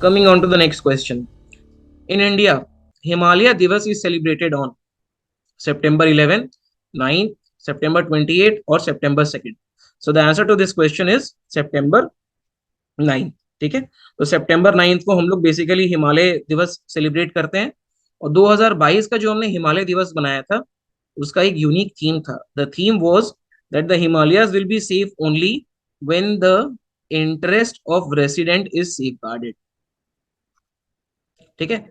Coming on to the next question. In India, Himalaya Divas is celebrated on September 11th, 9th, September 28th, or September 2nd. So the answer to this question is September 9th. ठीक है, तो सितंबर 9th को हम लोग basically Himalaya दिवस celebrate करते हैं। और 2022 का जो हमने हिमालय दिवस बनाया था, उसका एक यूनिक थीम था। The theme was that the Himalayas will be safe only when the interest of resident is safeguarded. ठीक है,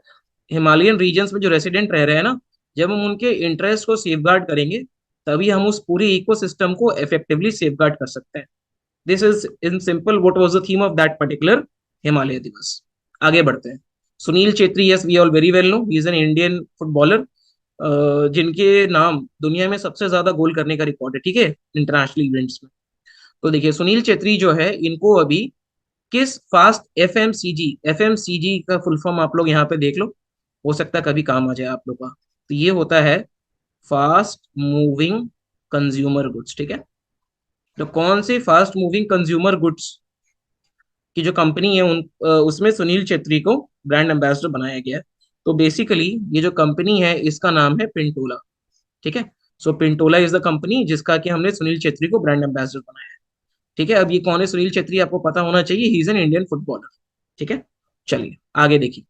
हिमालयन रीजन्स में जो रेसिडेंट रह रहे हैं ना, जब हम उनके इंटरेस्ट को सेफगार्ड करेंगे, तभी हम उस पूरे इकोसिस्टम को इफेक्टिवली सेफगार्ड कर सकते हैं। This is in simple what was the theme of that particular Himalaya दिवस। आगे बढ़ते हैं। Sunil Chhetri, yes we all very well know, he is an Indian footballer जिनके नाम दुनिया में सबसे ज्यादा गोल करने का रिकॉर्ड है, ठीक है, इंटरनेशनल इवेंट्स में। तो देखिए, सुनील छेत्री जो है, इनको अभी किस फास्ट एफएमसीजी का फुल फॉर्म आप लोग यहाँ पे देख लो, हो सकता है कभी काम आ जाए आप लोग का। तो ये होता है फास्ट मूविंग कंज्यूमर गुड्स। ठीक है, तो कौन सी फास्ट मूविंग कंज्यूमर गुड्स की जो कंपनी है उसमें सुनील छेत्री को ब्रांड एम्बेसडर बनाया गया है। तो बेसिकली ये जो कंपनी है, इसका नाम है पिंटोला। ठीक है, सो पिंटोला इज द कंपनी जिसका कि हमने सुनील छेत्री को ब्रांड एम्बेसडर बनाया है। ठीक है, अब ये कौन है सुनील छेत्री, आपको पता होना चाहिए, ही इज एन इंडियन फुटबॉलर। ठीक है, चलिए आगे देखिए।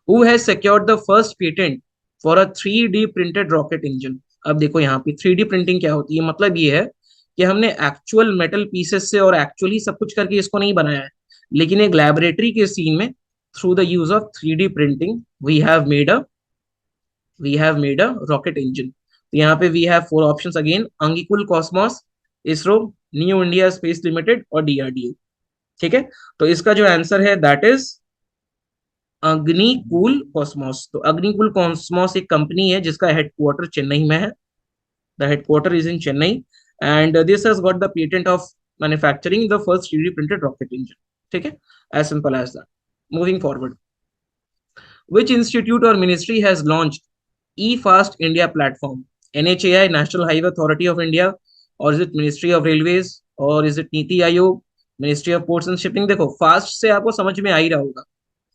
Who has secured the first patent for a 3D printed rocket engine. अब देखो यहाँ पे 3D प्रिंटिंग क्या होती है, मतलब ये है कि हमने एक्चुअल मेटल पीसेस से और एक्चुअली सब कुछ करके इसको नहीं बनाया है, लेकिन एक लैबोरेटरी के सीन में through the use of 3D printing we have made a rocket engine. तो यहाँ पे we have four options again: Agnikul Cosmos, ISRO, New India Space Limited और डीआरडीओ। ठीक है, तो इसका जो आंसर है दैट इज अग्निकुल कॉस्मोस। तो अग्निकुल कॉस्मोस एक कंपनी है जिसका हेडक्वार्टर चेन्नई में है। The headquarter is in Chennai and this has got the patent of manufacturing the first 3D printed rocket engine. ठीक है, as simple as that. Moving forward, which institute or ministry has launched eFast India platform? NHAI, National Highway Authority of India, or is it Ministry of Railways, or is it NITI Aayog, ministry of ports and shipping. देखो, fast से आपको समझ में आ ही रहा होगा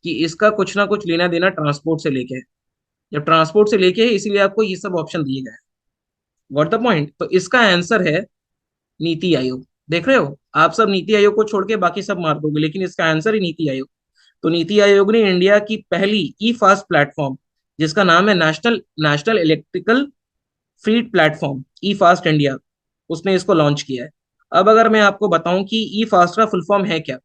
कि इसका कुछ ना कुछ लेना देना ट्रांसपोर्ट से लेके है। जब ट्रांसपोर्ट से लेके है, इसीलिए आपको ये सब ऑप्शन दिए गए हैं। व्हाट द पॉइंट, तो इसका आंसर है नीति आयोग। देख रहे हो, आप सब नीति आयोग को छोड़ के बाकी सब मार दोगे, लेकिन इसका आंसर ही नीति आयोग। तो नीति आयोग ने इंडिया की पहली ई फास्ट प्लेटफॉर्म, जिसका नाम है national national electrical fleet platform, E FAST India, उसने इसको लॉन्च किया है। अब अगर मैं आपको बताऊं कि ई फास्ट का फुल फॉर्म है क्या,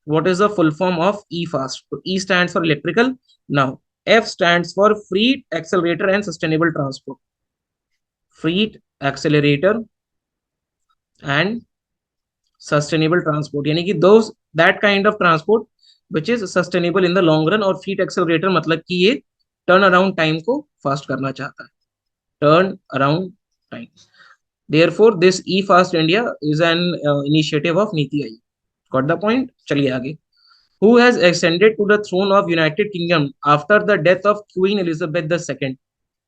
what is the full form of E FAST, तो E stands for electrical, now F stands for freight accelerator and sustainable transport. Freight accelerator and sustainable transport, यानी कि दो that kind of transport which is sustainable in the long run. और freight accelerator मतलब कि ये turn around time को fast करना चाहता है, turn around time. Therefore this E FAST India is an initiative of NITI Aayog. Got the point, चलिए आगे। Who has ascended to the throne of United Kingdom after the death of Queen Elizabeth II?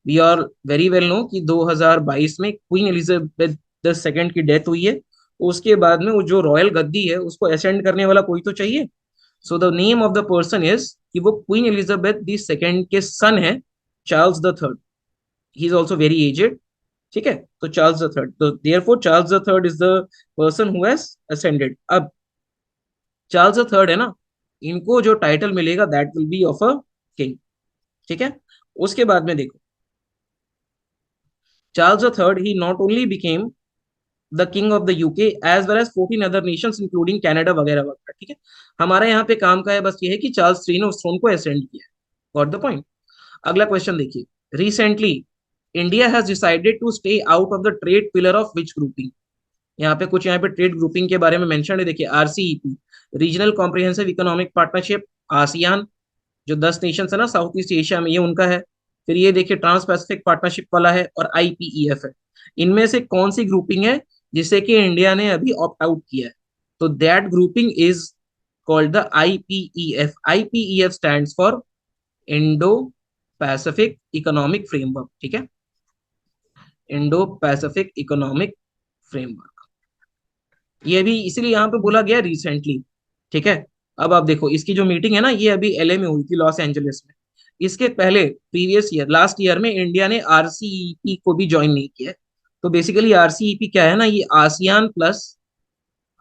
We are very well know कि 2022 में queen Elizabeth the second की death हुई है। उसके बाद में वो जो रॉयल गद्दी है, उसको असेंड करने वाला कोई तो चाहिए। So the name of the person is, कि वो क्वीन एलिजाबेथ द सेकंड के सन है, Charles the third. He is also very aged. ठीक है, तो चार्ल्स द थर्ड, तो therefore Charles the third is the person who has ascended. अब Charles the third है ना, इनको जो टाइटल मिलेगा that will be of a king. ठीक है, उसके बाद में देखो, Charles the third he not only became the king of the UK as well as 14 other nations including Canada वगैरह वगैरह। ठीक है, हमारे यहाँ पे काम का है बस ये है कि चार्ल्स थ्री ने उस थ्रोन को असेंड किया है। Got the point. अगला क्वेश्चन देखिए। Recently India has decided to stay out of the trade pillar of which grouping. यहाँ पे कुछ यहाँ पे ट्रेड ग्रुपिंग के बारे में मेंशन है। देखिए, RCEP, regional comprehensive economic partnership, ASEAN, जो 10 नेशन है ना साउथ ईस्ट एशिया में, ये उनका है। फिर ये देखिए ट्रांस पैसिफिक पार्टनरशिप वाला है, और आईपीईएफ है। इनमें से कौन सी ग्रुपिंग है जिसे कि इंडिया ने अभी ऑप्ट आउट किया है? तो that grouping is called the IPEF. IPEF stands for Indo Pacific economic framework. ठीक है, इंडो पैसिफिक इकोनॉमिक फ्रेमवर्क, ये भी इसीलिए यहाँ पे बोला गया रिसेंटली। ठीक है, अब आप देखो इसकी जो मीटिंग है ना, ये अभी एलए में हुई थी, लॉस एंजलिस में। इसके पहले प्रीवियस ईयर, लास्ट ईयर में इंडिया ने आरसीईपी को भी ज्वाइन नहीं किया है। तो बेसिकली आरसीईपी क्या है ना, ये आसियान प्लस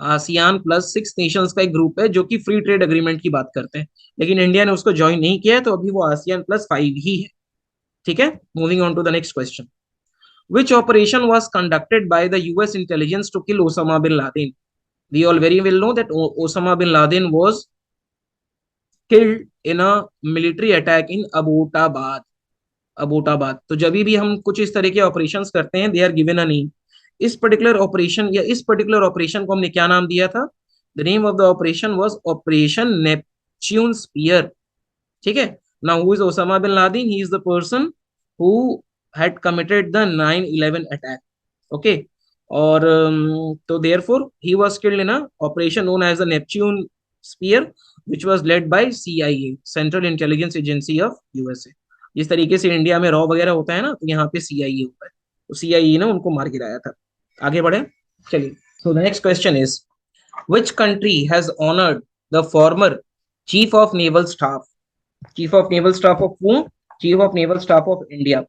6 नेशंस का एक ग्रुप है जो कि फ्री ट्रेड एग्रीमेंट की बात करते हैं। लेकिन इंडिया ने उसको ज्वाइन नहीं किया है, तो अभी वो ASEAN+5 ही है। ठीक है, moving on to the next question. Which operation was conducted by the US intelligence to kill Osama bin Laden? We all very well know that Osama bin Laden was killed in a military attack in Abbottabad. Abbottabad. तो जब भी हम कुछ इस तरह के operations करते हैं, they are given a name. इस पर्टिकुलर ऑपरेशन या इस पर्टिकुलर ऑपरेशन को हमने क्या नाम दिया था? The name of the operation was operation Neptune spear. ठीक है। Now who is Osama bin Laden? He is the person who had committed the 9/11 attack. Okay. और तो therefore he was killed in a operation known as the Neptune Spear, which was led by CIA, Central Intelligence Agency of USA. जिस तरीके से India में raw वगैरह होता है ना, तो यहाँ पे सीआईए होता है। तो सीआईए ने उनको मार गिराया था। आगे बढ़े, चलिए। So the next question is, which country has honoured the former chief of naval staff? Chief of naval staff of whom? Chief of naval staff of India,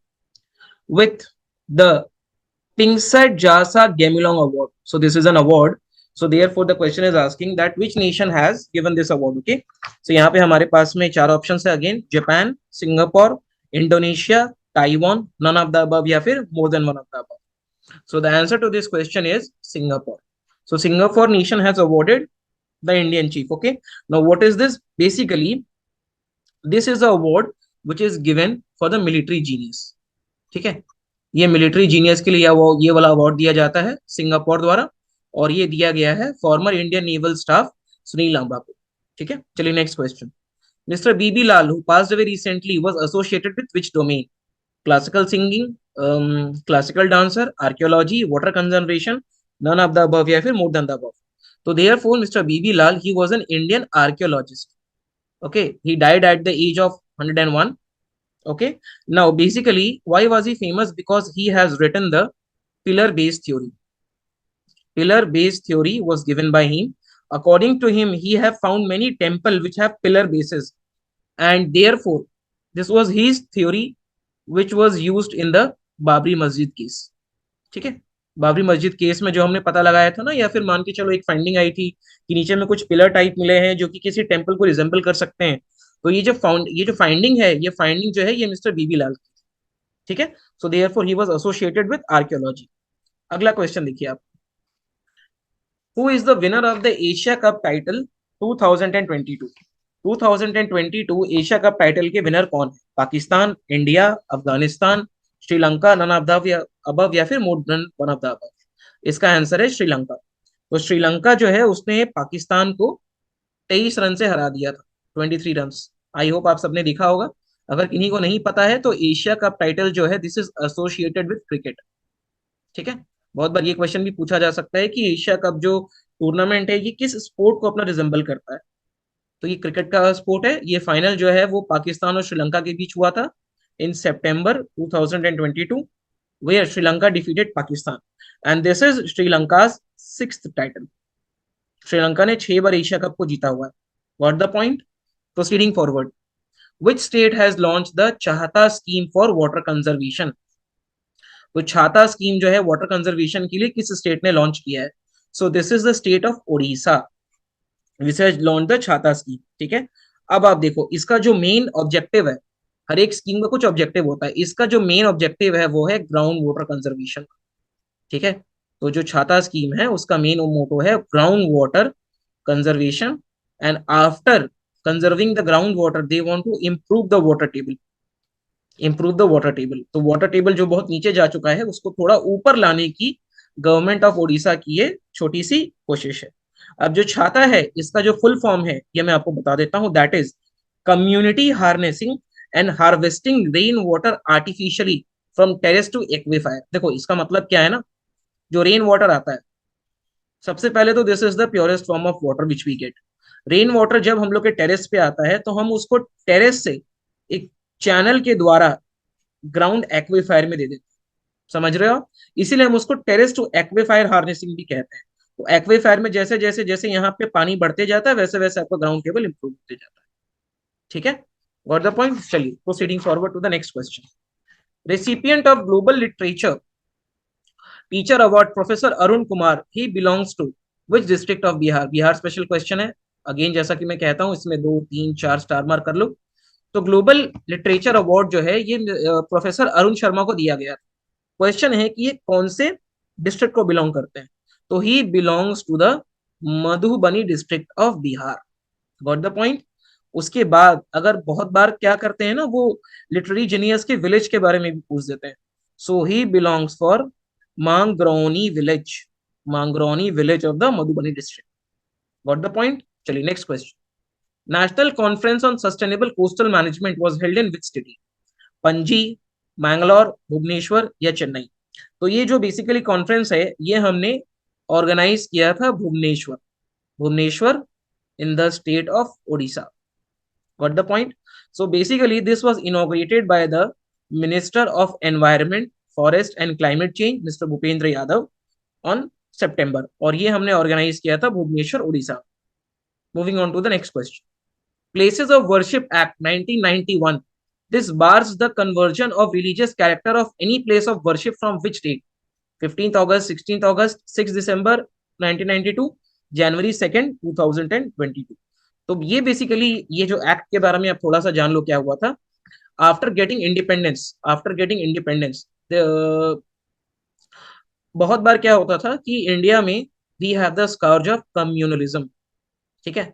with the Pingsat Jasa Gemilong Award. So this is an award. So therefore the question is asking that which nation has given this award. Okay. So यहाँ पे हमारे पास में चार option है again, Japan, Singapore, Indonesia, Taiwan, none of the above या फिर more than one of the above. So the answer to this question is Singapore. So Singapore nation has awarded the Indian chief. Okay. Now what is this? Basically, this is the award which is given for the military genius. ठीक है, ये military genius के लिए वो ये वाला award दिया जाता है सिंगापुर द्वारा, और ये दिया गया है former Indian naval staff Sunil Lamba को। ठीक है, चलिए next question. Mister BB Lal who passed away recently was associated with which domain? Classical singing, classical dancer, archaeology, water conservation, none of the above या फिर मोर देन द अबव? तो therefore mister BB Lal, he was an Indian archaeologist. Okay, he died at the age of 101. Okay, now basically why was he famous? Because he has written the pillar based theory. Pillar based theory was given by him. According to him, he have found many temple which have pillar bases, and therefore this was his theory which was used in the Babri मस्जिद case. ठीक है, बाबरी मस्जिद case में जो हमने पता लगाया था ना, या फिर मान के चलो एक फाइंडिंग आई थी कि नीचे में कुछ पिलर टाइप मिले हैं जो कि किसी टेम्पल को रिजेंबल कर सकते हैं। तो ये जो फाइंडिंग है, ये फाइंडिंग जो है ये मिस्टर बीबी लाल की। ठीक है, so therefore he was associated with archaeology. अगला क्वेश्चन देखिए आप, who is the winner of the Asia cup title 2022? 2022 Asia cup title के विनर कौन है? Pakistan, India, Afghanistan, Sri Lanka, none of the above या फिर more than one of the above? इसका answer है श्रीलंका। तो श्रीलंका जो है उसने पाकिस्तान को 23 रन से हरा दिया था, 23 रन। आई होप आप सबने देखा होगा। अगर किन्हीं को नहीं पता है तो एशिया कप टाइटल जो है this is associated with cricket. ठीक है, बहुत बार ये क्वेश्चन भी पूछा जा सकता है कि एशिया कप जो टूर्नामेंट है ये किस स्पोर्ट को अपना रिजेंबल करता है? तो ये क्रिकेट का स्पोर्ट है। ये फाइनल जो है वो पाकिस्तान और श्रीलंका के बीच हुआ था इन सितंबर 2022, where Sri Lanka defeated Pakistan, and this is Sri Lanka sixth title. Sri Lanka ने 6 बार एशिया कप को जीता हुआ है। What the point? Proceeding forward, which state has launched the चाहता स्कीम फॉर वाटर कंजर्वेशन? तो छाता स्कीम जो है वाटर कंजर्वेशन के लिए किस स्टेट ने लॉन्च किया है? So this is the state of Odisha which has launch the छाता स्कीम। ठीक है, अब आप देखो इसका जो मेन ऑब्जेक्टिव है, हर एक स्कीम का कुछ ऑब्जेक्टिव होता है, इसका जो मेन ऑब्जेक्टिव है वो है ग्राउंड वाटर कंजर्वेशन। ठीक है, तो जो छाता स्कीम है उसका मेन मोटो है ground water conservation, and after conserving the ground water they want to improve the water table. Improve the water table, तो वाटर टेबल जो बहुत नीचे जा चुका है उसको थोड़ा ऊपर लाने की गवर्नमेंट ऑफ ओडिशा की ये छोटी सी कोशिश है। अब जो छाता है इसका जो फुल फॉर्म है ये मैं आपको बता देता हूँ, that is community harnessing and harvesting rain water artificially from terrace to aquifer. देखो इसका मतलब क्या है ना, जो रेन वाटर आता है, सबसे पहले तो this is the purest form of water which we get. Rain water जब हम लोग के टेरेस पे आता है तो हम उसको टेरेस से एक चैनल के द्वारा ग्राउंड एक्वीफायर में दे देते हैं। समझ रहे हो? इसीलिए हम उसको टेरेस टू एक्वीफायर हार्नेसिंग भी कहते हैं। तो एक्वीफायर में जैसे जैसे जैसे यहाँ पे पानी बढ़ते जाता है वैसे वैसे आपका ग्राउंड टेबल इंप्रूव होते जाता है। ठीक है, गॉट द पॉइंट। चलिए proceeding forward to the next question. Recipient of global literature teacher award professor Arun Kumar, he belongs to which district of Bihar? Bihar special question है। अगेन जैसा कि मैं कहता हूं इसमें 2 3 4 स्टार मार्क कर लो। तो ग्लोबल लिटरेचर अवार्ड जो है ये प्रोफेसर अरुण शर्मा को दिया गया। क्वेश्चन है कि ये कौन से डिस्ट्रिक्ट को बिलोंग करते हैं? तो he belongs to the Madhubani district of Bihar. Got the point. उसके बाद अगर बहुत बार क्या करते हैं ना वो लिटरेरी जीनियस के विलेज के बारे में भी पूछ देते हैं। So he belongs for Mangroni village, Mangroni village of the Madhubani district. Got the point. चलिए next question. National conference on sustainable coastal management was held in which city? Panaji, Mangalore, Bhubaneswar या चेन्नई? तो ये जो बेसिकली कॉन्फ्रेंस है ये हमने ऑर्गेनाइज किया था Bhubaneswar, Bhubaneswar in the state of Odisha. Got the point? So basically, this was inaugurated by the Minister of Environment, Forest and Climate Change, Mr. Bhupender Yadav, on September। और ये हमने ऑर्गेनाइज किया था Bhubaneswar Orissa. Moving on to the next question. Places of Worship Act 1991, this bars the conversion of religious character of any place of worship from which date? 15th August, 16th August, 6 December 1992, January 2nd 2022। तो ये basically ये जो act के बारे में आप थोड़ा सा जान लो क्या हुआ था। आफ्टर गेटिंग इंडिपेंडेंस बहुत बार क्या होता था कि इंडिया में we have the scourge of communalism. ठीक है,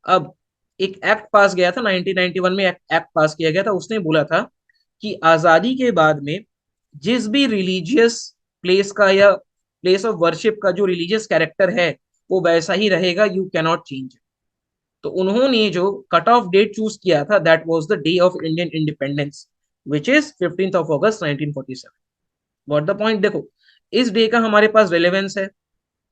अब एक एक्ट पास गया था 1991 में, एक्ट पास किया गया था, उसने बोला था कि आजादी के बाद में जिस भी रिलीजियस प्लेस का या प्लेस ऑफ वर्शिप का जो रिलीजियस कैरेक्टर है वो वैसा ही रहेगा, यू कैनॉट चेंज। तो उन्होंने जो कट ऑफ डेट चूज किया था that was the day of Indian independence which is 15th of August 1947। What the point. देखो इस डे का हमारे पास रेलेवेंस है,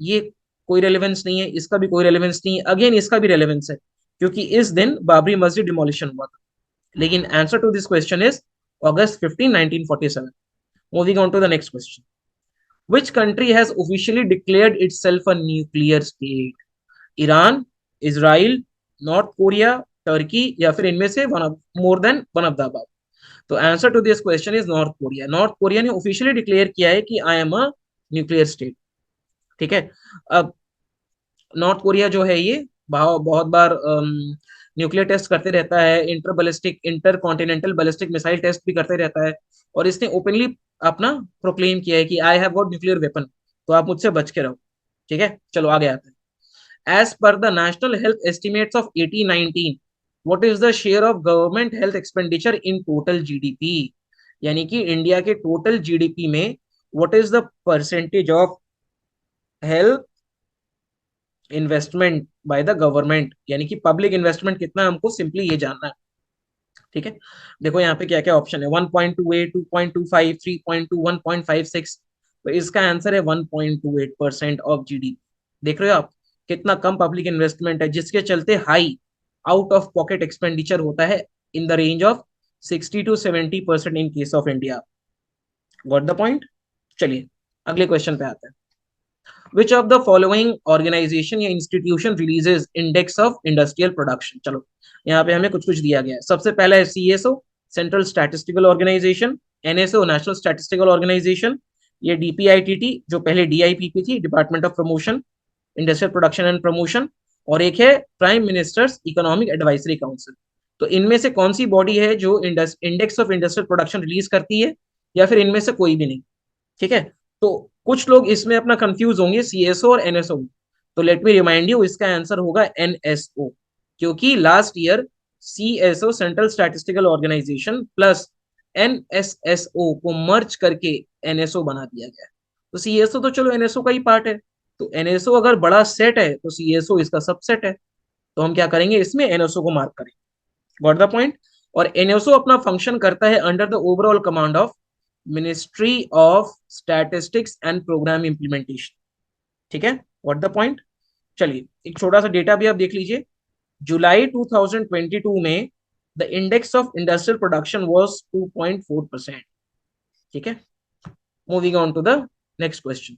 ये कोई रेलेवेंस नहीं है, इसका भी कोई रेलेवेंस नहीं है, अगेन इसका भी रेलेवेंस है क्योंकि इस दिन बाबरी मस्जिद डिमोलिशन हुआ था। लेकिन answer to this question is August 15, 1947। Moving on to the next question. Which country has officially declared itself a nuclear state? Iran, Israel, North Korea, Turkey या फिर इनमें से one of more than one of the above? तो answer to this question is North Korea. North Korea ने officially declare किया है कि I am a nuclear state. ठीक है, अब नॉर्थ कोरिया जो है ये बहुत बार न्यूक्लियर टेस्ट करते रहता है, inter ballistic intercontinental ballistic missile test भी करते रहता है, और इसने ओपनली अपना प्रोक्लेम किया है कि I have got nuclear weapon, तो आप मुझसे बच के रहो। ठीक है, चलो आगे आते हैं। As per the national health estimates of 1819, what is the share of government health expenditure in total GDP? यानी कि इंडिया के टोटल जीडीपी में what is the percentage of health investment by the government, यानी कि public investment कितना है हमको simply ये जानना है। ठीक है, देखो यहाँ पे क्या क्या ऑप्शन है, 1.28, 2.25, 3.2, 1.56। तो इसका आंसर है 1.28% ऑफ जीडीपी। देख रहे हो आप कितना कम पब्लिक इन्वेस्टमेंट है, जिसके चलते high out of pocket expenditure होता है in the range of 60 to 70% in case of India. Got the point. चलिए अगले क्वेश्चन पे आते हैं। Which of the following organization या institution releases index of industrial production? चलो यहाँ पे हमें कुछ कुछ दिया गया है। सबसे पहला है CSO, central statistical organisation, NSO, national statistical organisation, ये DPITT जो पहले DIPP थी, department of promotion industrial production and promotion, और एक है prime minister's economic advisory council. तो इनमें से कौन सी बॉडी है जो index of industrial production release करती है, या फिर इनमें से कोई भी नहीं? ठीक है, तो कुछ लोग इसमें अपना कंफ्यूज होंगे सीएसओ और एनएसओ। तो लेट मी रिमाइंड यू, इसका आंसर होगा एनएसओ, क्योंकि last year CSO central statistical organisation plus NSSO को मर्ज करके एनएसओ बना दिया गया। तो सीएसओ तो चलो एनएसओ का ही पार्ट है, तो एनएसओ अगर बड़ा सेट है तो सीएसओ इसका सबसेट है। तो हम क्या करेंगे, इसमें एनएसओ को मार्क करेंगे। Got the point. और एनएसओ अपना फंक्शन करता है under the overall command of ministry of statistics and programme implementation. ठीक है, व्हाट द पॉइंट। चलिए एक छोटा सा डेटा भी आप देख लीजिए। जुलाई 2022 में the index of industrial production was 2.4%। ठीक है, moving on to the next question.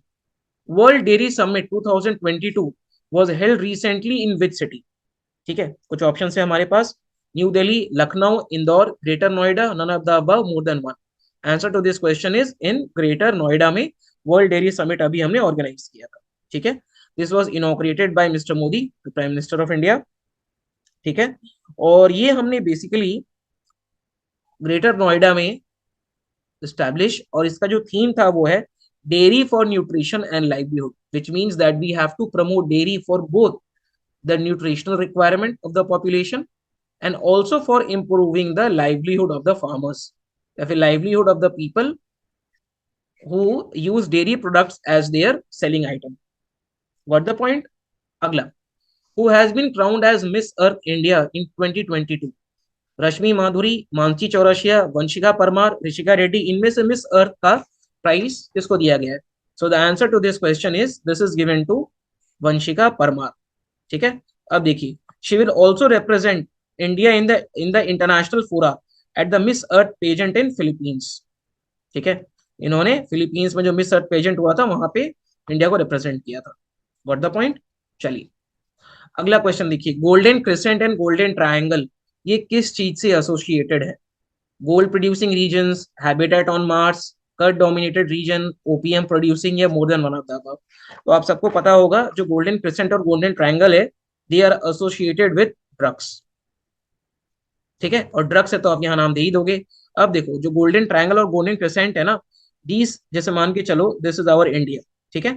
World dairy summit 2022 was held recently in which city? ठीक है, कुछ ऑप्शन है हमारे पास, new Delhi, Lucknow, Indore, Greater Noida, none of the above, more than one. Answer to this question is in Greater Noida में world dairy summit अभी हमने organise किया था। ठीक है, this was inaugurated bye mister Modi, the prime minister of India. ठीक है, और ये हमने बेसिकली ग्रेटर नोएडा में स्टैब्लिश, और इसका जो थीम था वो है dairy for nutrition and livelihood, which means that we have to promote dairy for both the nutritional requirement of the population and also for improving the livelihood of the farmers, या फिर livelihood of the people who use dairy products as their selling item. Got the point? अगला, who has been crowned as Miss Earth India in 2022? रश्मि माधुरी, मानसी चौरसिया, वंशिका परमार, ऋषिका रेड्डी, इनमें से Miss Earth का prize किसको दिया गया है? So the answer to this question is this is given to Vanshika Parmar. ठीक है, अब देखिए, she will also represent India in the international fora at the Miss Earth pageant in Philippines. ठीक है, इन्होंने फिलीपींस में जो मिस अर्थ पेजेंट हुआ था वहां पे इंडिया को रिप्रेजेंट किया था। Got the point? चलिए अगला क्वेश्चन देखिए, golden crescent and golden triangle ये किस चीज से एसोसिएटेड है? Gold producing regions, habitat on Mars, curd dominated region, opium producing, या more than one of the above. तो आप सबको पता होगा जो गोल्डन क्रिसेंट और गोल्डन ट्रायंगल है, they are associated with drugs. ठीक है, और ड्रग्स है तो आप यहाँ नाम दे ही दोगे। अब देखो, जो गोल्डन ट्रायंगल और गोल्डन क्रिसेंट है ना, दीज जैसे मान के चलो दिस इज आवर इंडिया। ठीक है,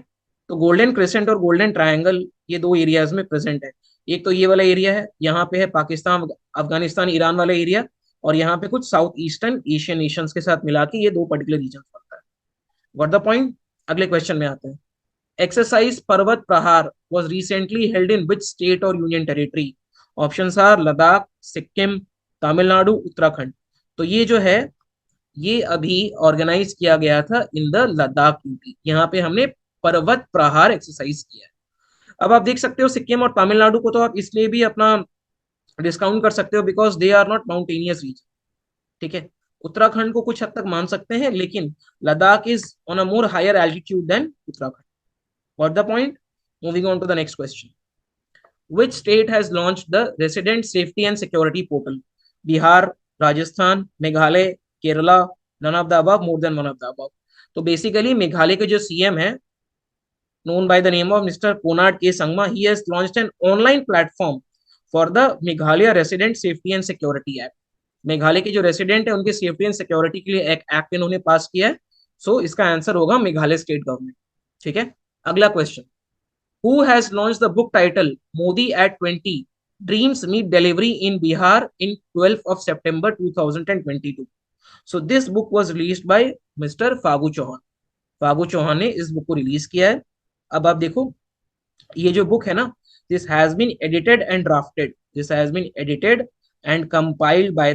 तो गोल्डन क्रिसेंट और गोल्डन ट्रायंगल ये दो एरियाज में प्रेजेंट है। एक तो ये वाला एरिया है, यहाँ पे है पाकिस्तान, अफगानिस्तान, ईरान वाला एरिया, और यहाँ पे कुछ साउथ ईस्टर्न एशियन नेशंस के साथ मिला के ये दो पर्टिकुलर रीजन बनता है। What the point? अगले क्वेश्चन में आते हैं। Exercise Parvat Prahar was recently held in which state और union territory? Options are Ladakh, Sikkim, Tamil Nadu, Uttarakhand. तो ये जो है ये अभी ऑर्गेनाइज किया गया था इन द लद्दाख यूपी। यहाँ पे हमने पर्वत प्रहार एक्सरसाइज किया है। अब आप देख सकते हो सिक्किम और तमिलनाडु को तो आप इसलिए भी अपना डिस्काउंट कर सकते हो because they are not mountainous region. ठीक है, उत्तराखंड को कुछ हद तक मान सकते हैं, लेकिन Ladakh is on a more higher altitude than Uttarakhand. What the point? Moving on to the next question. Which state has launched the Resident Safety and Security Portal? Bihar, Rajasthan, Meghalaya, Kerala, none of the above, more than one of the above. तो basically Meghalaya के जो CM है, known by the name of Mr. Konark K. Sangma, he has launched an online platform for the Meghalaya Resident Safety and Security Act. Meghalaya के जो resident है उनके safety and security के लिए एक एक्ट इन्होंने पास किया है। सो इसका आंसर होगा मेघालय स्टेट गवर्नमेंट। ठीक है, अगला question, who has launched the book title Modi at 20 Dreams Meet Delivery in Bihar in 12th of September 2022? So this book was released by Mr. Fagu Chauhan. Fagu Chauhan ने इस बुक को release किया है। अब आप देखो, ये जो बुक है ना, this has been edited and drafted, this has been edited and compiled by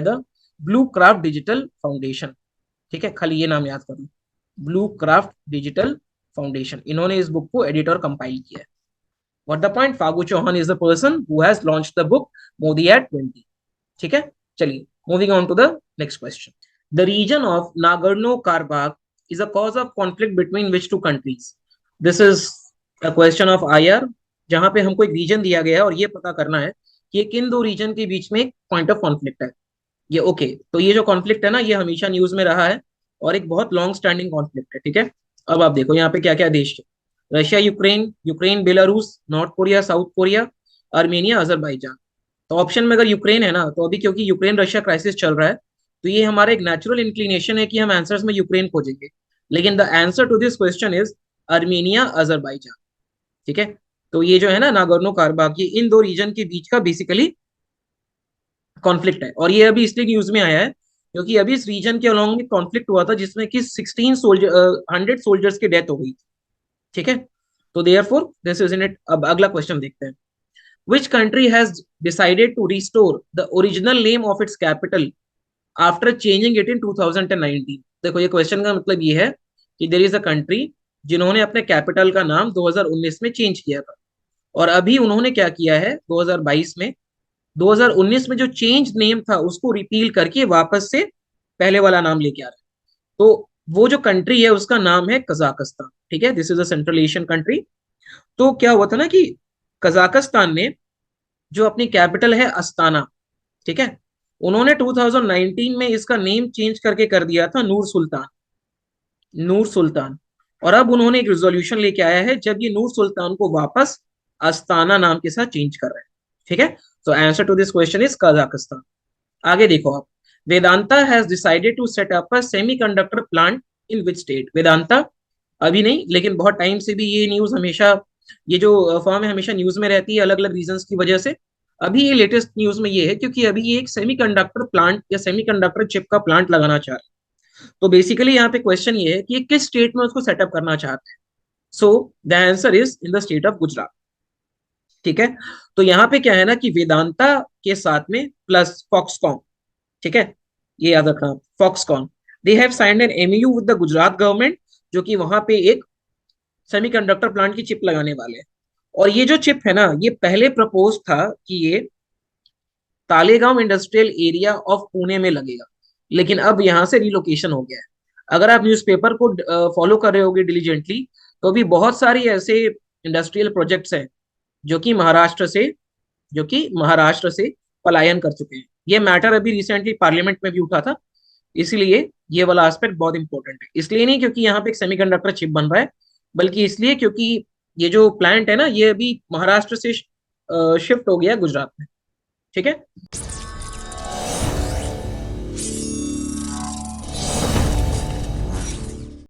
the blue craft digital foundation. ठीक है, खाली ये नाम याद कर लो, ब्लू क्राफ्ट डिजिटल फाउंडेशन, इन्होंने इस बुक को एडिट और कंपाइल किया है। What the point? Phagu Chauhan is the person who has launched the book Modi at 20। ठीक है, चलिए moving on to the next question. The reason of Nagorno Karabakh is a cause of conflict between which two countries? This is a question of IR, जहां पे हमको एक reason दिया गया है और ये पता करना है कि किन दो रीजन के बीच में एक पॉइंट ऑफ कॉन्फ्लिक्ट है। ये ओके, तो ये जो कॉन्फ्लिक्ट है ना, ये हमेशा न्यूज में रहा है और एक बहुत लॉन्ग स्टैंडिंग कॉन्फ्लिक्ट है। ठीक है, अब आप देखो यहाँ पे क्या क्या देश है, Russia Ukraine, Ukraine Belarus, north Korea, south Korea, Armenia, Azerbaijan. तो ऑप्शन में अगर यूक्रेन है ना, तो अभी क्योंकि यूक्रेन रशिया क्राइसिस चल रहा है, तो ये हमारा एक नेचुरल इंक्लिनेशन है कि हम आंसर्स में यूक्रेन खोजेंगे, लेकिन the answer to this question is Armenia, Azerbaijan. ठीक है, तो ये जो है ना नागोर्नो काराबाख, ये इन दो रीजन के बीच का बेसिकली कॉन्फ्लिक्ट है, और ये अभी इसलिए न्यूज में आया है क्योंकि अभी इस रीजन के अलोंग में कॉन्फ्लिक्ट हुआ था जिसमें कि 100 सोल्जर्स की डेथ हो गई। ठीक है, तो therefore this is in it. अब अगला क्वेश्चन देखते हैं। Which country has decided to restore the original name of its capital after changing it in 2019? देखो ये क्वेश्चन का मतलब ये है कि देयर इज अ कंट्री जिन्होंने अपने कैपिटल का नाम 2019 में चेंज किया था, और अभी उन्होंने क्या किया है 2022 में, 2019 में जो चेंज नेम था उसको रिपील करके वापस से पहले वाला नाम लेके आ रहे हैं। तो वो जो कंट्री है उसका नाम है कजाकिस्तान, ठीक है, this is a central Asian country. तो क्या हुआ था ना कि कजाकिस्तान ने जो अपनी कैपिटल है अस्ताना, ठीक है, उन्होंने 2019 में इसका नेम चेंज करके कर दिया था नूर सुल्तान, नूर सुल्तान। और अब उन्होंने एक रिजोल्यूशन लेके आया है जब ये नूर सुल्तान को वापस अस्ताना नाम के साथ चेंज कर रहे हैं, ठीक है। तो answer to this question is Kazakhstan. आगे देखो आप, Vedanta has decided to set up a semiconductor plant in which state. Vedanta अभी नहीं, लेकिन बहुत टाइम से भी ये न्यूज हमेशा, ये जो फर्म है हमेशा न्यूज में रहती है अलग अलग रीजंस की वजह से। अभी ये लेटेस्ट न्यूज में ये है क्योंकि अभी ये एक सेमीकंडक्टर प्लांट या सेमीकंडक्टर चिप का प्लांट लगाना चाह रहे हैं। तो बेसिकली यहाँ पे क्वेश्चन ये है कि ये किस स्टेट में उसको सेटअप करना चाहते हैं। सो the answer is in the state of Gujarat, ठीक है। तो यहाँ पे क्या है ना कि वेदांता के साथ में प्लस फॉक्सकॉन, ठीक है, ये याद रखना, Foxconn, they have signed an MU with the Gujarat government, जो कि वहां पे एक सेमीकंडक्टर प्लांट की चिप लगाने वाले हैं। और ये जो चिप है ना, ये पहले प्रपोज था कि ये Talegaon industrial area of Pune में लगेगा, लेकिन अब यहाँ से रिलोकेशन हो गया है। अगर आप न्यूज़पेपर को फॉलो कर रहे होगे डिलीजेंटली, तो भी बहुत सारी ऐसे इंडस्ट्रियल प्रोजेक्ट्स हैं जो कि महाराष्ट्र से पलायन कर चुके हैं। ये मैटर अभी रिसेंटली पार्लियामेंट में भी उठा था, इसलिए ये वाला एस्पेक्ट बहुत इंपॉर्टेंट है। इसलिए नहीं क्योंकि यहाँ पे एक सेमीकंडक्टर चिप बन रहा है, बल्कि इसलिए क्योंकि ये जो प्लांट है ना, ये अभी महाराष्ट्र से शिफ्ट हो गया गुजरात में, ठीक है।